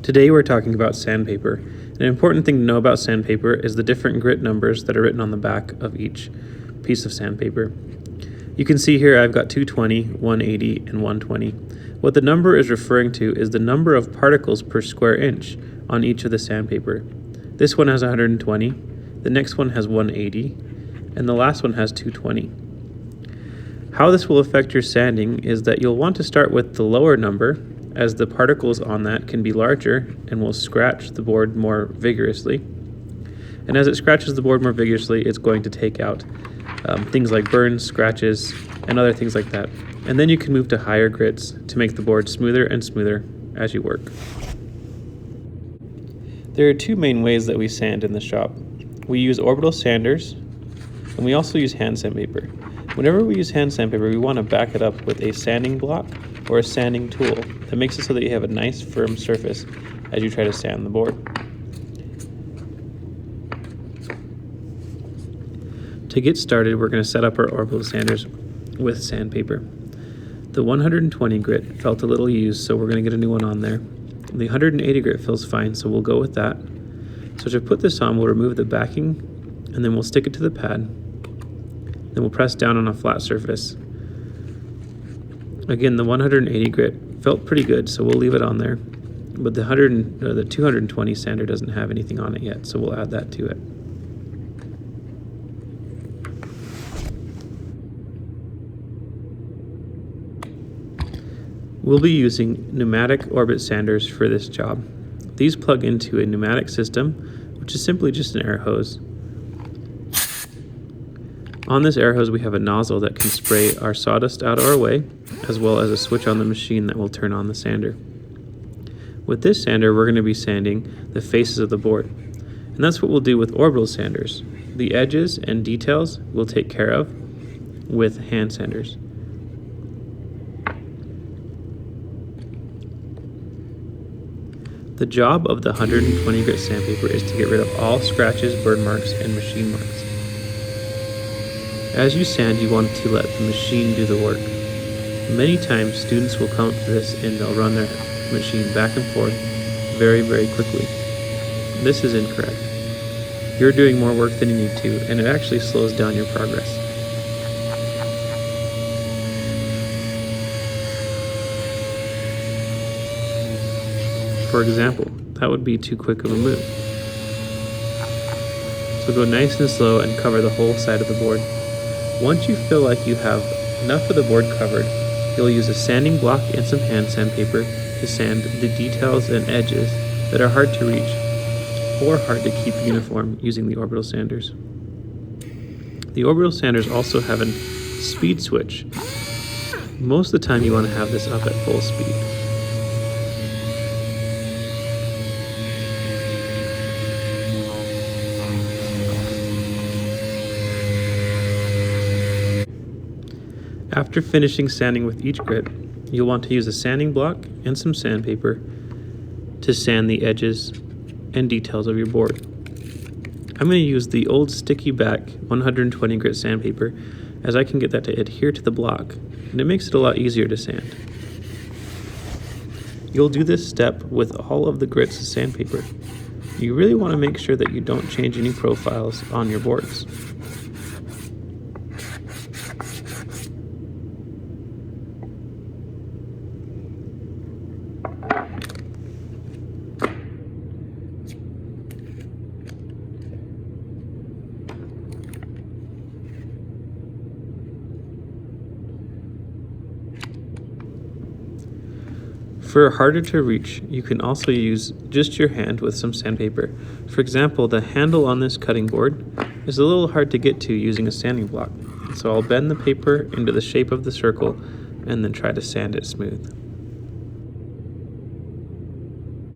Today we're talking about sandpaper. An important thing to know about sandpaper is the different grit numbers that are written on the back of each piece of sandpaper. You can see here I've got 220, 180, and 120. What the number is referring to is the number of particles per square inch on each of the sandpaper. This one has 120, the next one has 180, and the last one has 220. How this will affect your sanding is that you'll want to start with the lower number, as the particles on that can be larger and will scratch the board more vigorously. And as it scratches the board more vigorously, it's going to take out things like burns, scratches, and other things like that. And then you can move to higher grits to make the board smoother and smoother as you work. There are two main ways that we sand in the shop. We use orbital sanders, and we also use hand sandpaper. Whenever we use hand sandpaper, we want to back it up with a sanding block or a sanding tool that makes it so that you have a nice firm surface as you try to sand the board. To get started, we're going to set up our orbital sanders with sandpaper. The 120 grit felt a little used, so we're going to get a new one on there. The 180 grit feels fine, so we'll go with that. So to put this on, we'll remove the backing, and then we'll stick it to the pad. Then we'll press down on a flat surface. Again, the 180 grit felt pretty good, so we'll leave it on there. But the 220 sander doesn't have anything on it yet, so we'll add that to it. We'll be using pneumatic orbit sanders for this job. These plug into a pneumatic system, which is simply just an air hose. On this air hose, we have a nozzle that can spray our sawdust out of our way, as well as a switch on the machine that will turn on the sander. With this sander, we're going to be sanding the faces of the board. And that's what we'll do with orbital sanders. The edges and details we'll take care of with hand sanders. The job of the 120 grit sandpaper is to get rid of all scratches, burn marks, and machine marks. As you sand, you want to let the machine do the work. Many times, students will come up to this and they'll run their machine back and forth very, very quickly. This is incorrect. You're doing more work than you need to, and it actually slows down your progress. For example, that would be too quick of a move. So go nice and slow and cover the whole side of the board. Once you feel like you have enough of the board covered, you'll use a sanding block and some hand sandpaper to sand the details and edges that are hard to reach or hard to keep uniform using the orbital sanders. The orbital sanders also have a speed switch. Most of the time you want to have this up at full speed. After finishing sanding with each grit, you'll want to use a sanding block and some sandpaper to sand the edges and details of your board. I'm going to use the old sticky back 120 grit sandpaper, as I can get that to adhere to the block, and it makes it a lot easier to sand. You'll do this step with all of the grits of sandpaper. You really want to make sure that you don't change any profiles on your boards. For harder to reach, you can also use just your hand with some sandpaper. For example, the handle on this cutting board is a little hard to get to using a sanding block. So I'll bend the paper into the shape of the circle and then try to sand it smooth.